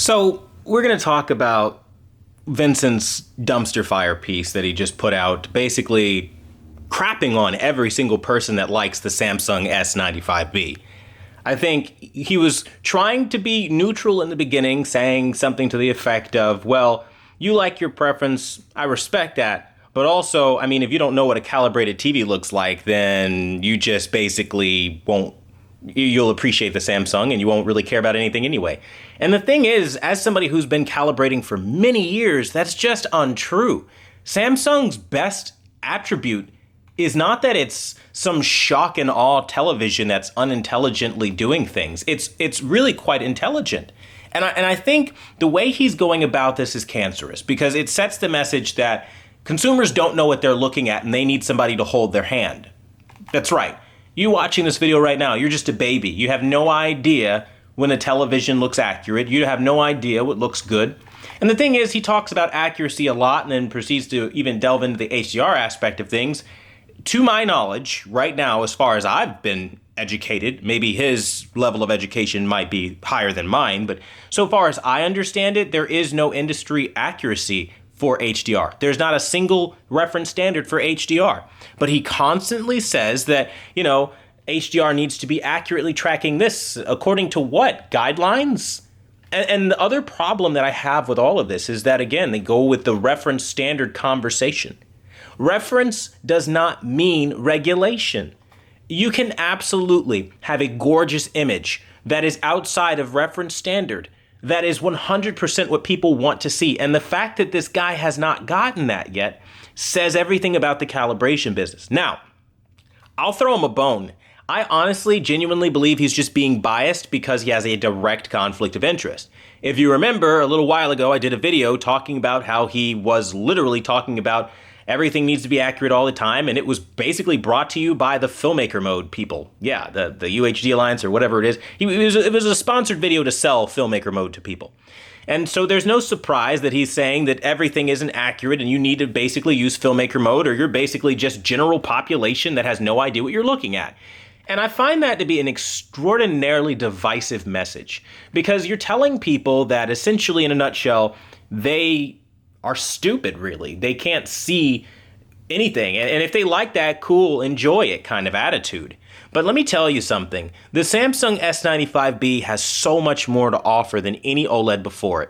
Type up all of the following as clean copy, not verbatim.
So we're going to talk about Vincent's dumpster fire piece that he just put out, basically crapping on every single person that likes the Samsung S95B. I think he was trying to be neutral in the beginning, saying something to the effect of, well, you like your preference, I respect that, but also, I mean, if you don't know what a calibrated TV looks like, then you just basically won't, you'll appreciate the Samsung and you won't really care about anything anyway. And the thing is, as somebody who's been calibrating for many years, that's just untrue. Samsung's best attribute is not that it's some shock and awe television that's unintelligently doing things. It's really quite intelligent. And I think the way he's going about this is cancerous because it sets the message that consumers don't know what they're looking at and they need somebody to hold their hand. That's right. You watching this video right now, you're just a baby. You have no idea when a television looks accurate. You have no idea what looks good. And the thing is, he talks about accuracy a lot and then proceeds to even delve into the HDR aspect of things. To my knowledge, right now, as far as I've been educated, maybe his level of education might be higher than mine, but so far as I understand it, there is no industry accuracy for HDR. There's not a single reference standard for HDR. But he constantly says that, HDR needs to be accurately tracking this according to what? Guidelines? And the other problem that I have with all of this is that, again, they go with the reference standard conversation. Reference does not mean regulation. You can absolutely have a gorgeous image that is outside of reference standard. That is 100% what people want to see. And the fact that this guy has not gotten that yet says everything about the calibration business. Now, I'll throw him a bone. I honestly, genuinely believe he's just being biased because he has a direct conflict of interest. If you remember, a little while ago, I did a video talking about how he was literally talking about everything needs to be accurate all the time, and it was basically brought to you by the Filmmaker Mode people. Yeah, the UHD Alliance or whatever it is. It was a sponsored video to sell Filmmaker Mode to people. And so there's no surprise that he's saying that everything isn't accurate and you need to basically use Filmmaker Mode or you're basically just general population that has no idea what you're looking at. And I find that to be an extraordinarily divisive message because you're telling people that essentially, in a nutshell, they are stupid, really. They can't see anything. And if they like that, cool, enjoy it kind of attitude. But let me tell you something. The Samsung S95B has so much more to offer than any OLED before it.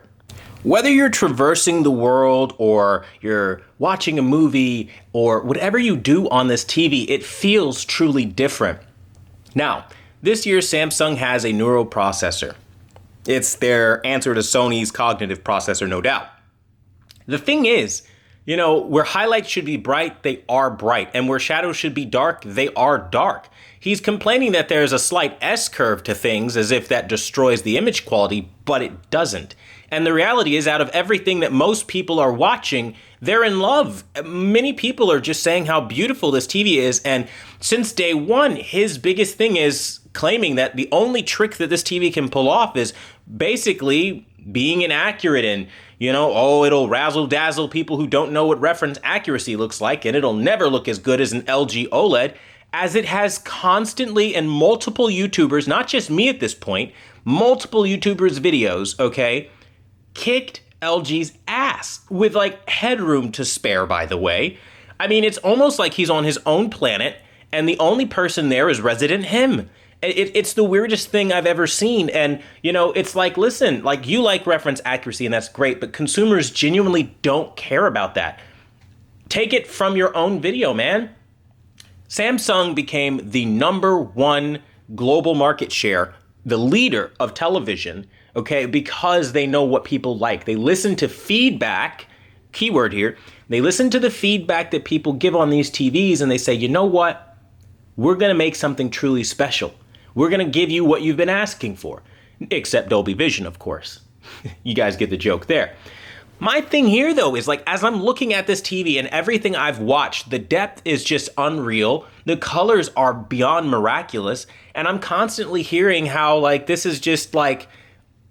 Whether you're traversing the world or you're watching a movie or whatever you do on this TV, it feels truly different. Now, this year Samsung has a neural processor. It's their answer to Sony's cognitive processor, no doubt. The thing is, where highlights should be bright, they are bright. And where shadows should be dark, they are dark. He's complaining that there's a slight S-curve to things as if that destroys the image quality, but it doesn't. And the reality is, out of everything that most people are watching, they're in love. Many people are just saying how beautiful this TV is. And since day one, his biggest thing is claiming that the only trick that this TV can pull off is basically being inaccurate and, it'll razzle dazzle people who don't know what reference accuracy looks like, and it'll never look as good as an LG OLED, as it has constantly, and multiple YouTubers, not just me at this point, multiple YouTubers' videos, okay, kicked LG's ass with headroom to spare, by the way. I mean, it's almost like he's on his own planet and the only person there is resident him. It's the weirdest thing I've ever seen. And, it's like, listen, you like reference accuracy and that's great, but consumers genuinely don't care about that. Take it from your own video, man. Samsung became the #1 global market share, the leader of television, okay, because they know what people like. They listen to feedback, keyword here, they listen to the feedback that people give on these TVs and they say, you know what? We're going to make something truly special. We're going to give you what you've been asking for, except Dolby Vision, of course. You guys get the joke there. My thing here, though, is as I'm looking at this TV and everything I've watched, the depth is just unreal. The colors are beyond miraculous. And I'm constantly hearing how this is just an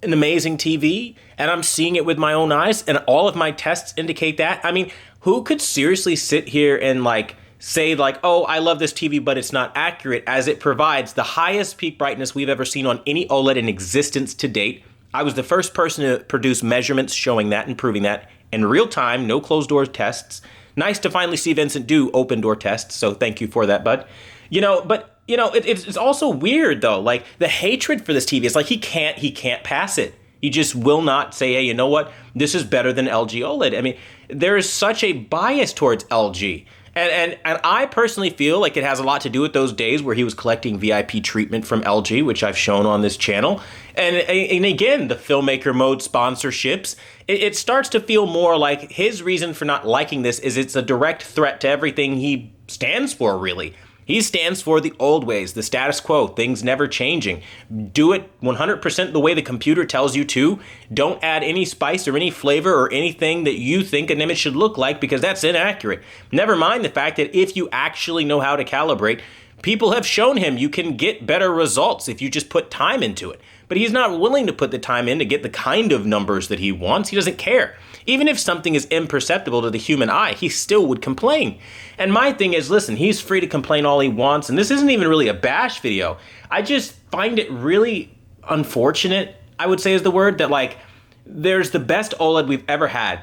amazing TV. And I'm seeing it with my own eyes. And all of my tests indicate that. I mean, who could seriously sit here and say oh, I love this TV, but it's not accurate, as it provides the highest peak brightness we've ever seen on any OLED in existence to date, I was the first person to produce measurements showing that and proving that in real time, no closed door tests. Nice to finally see Vincent do open door tests, so thank you for that, bud. It's also weird though. Like the hatred for this TV, it's like he can't pass it. He just will not say, hey, you know what? This is better than LG OLED. I mean, there is such a bias towards LG. And I personally feel like it has a lot to do with those days where he was collecting VIP treatment from LG, which I've shown on this channel. And again, the filmmaker mode sponsorships, it starts to feel more like his reason for not liking this is it's a direct threat to everything he stands for, really. He stands for the old ways, the status quo, things never changing. Do it 100% the way the computer tells you to. Don't add any spice or any flavor or anything that you think an image should look like because that's inaccurate. Never mind the fact that if you actually know how to calibrate, people have shown him you can get better results if you just put time into it. But he's not willing to put the time in to get the kind of numbers that he wants. He doesn't care. Even if something is imperceptible to the human eye, he still would complain. And my thing is, listen, he's free to complain all he wants, and this isn't even really a bash video. I just find it really unfortunate, I would say is the word, that like, there's the best OLED we've ever had.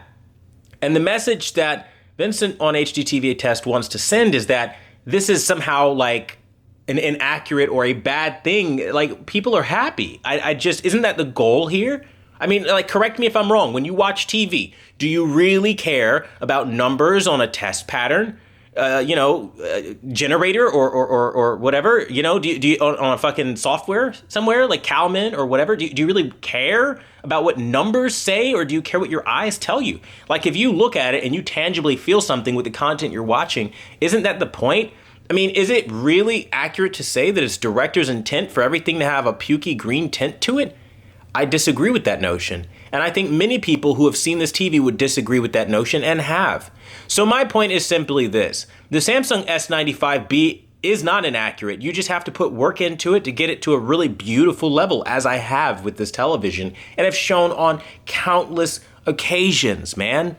And the message that Vincent on HDTVTEST wants to send is that this is somehow like an inaccurate or a bad thing. Like, people are happy. I just, isn't that the goal here? I mean, like, correct me if I'm wrong. When you watch TV, do you really care about numbers on a test pattern, generator or whatever? Do you on a fucking software somewhere like Calman or whatever? Do you really care about what numbers say, or do you care what your eyes tell you? Like, if you look at it and you tangibly feel something with the content you're watching, isn't that the point? I mean, is it really accurate to say that it's director's intent for everything to have a pukey green tint to it? I disagree with that notion, and I think many people who have seen this TV would disagree with that notion and have. So my point is simply this. The Samsung S95B is not inaccurate. You just have to put work into it to get it to a really beautiful level, as I have with this television, and have shown on countless occasions, man.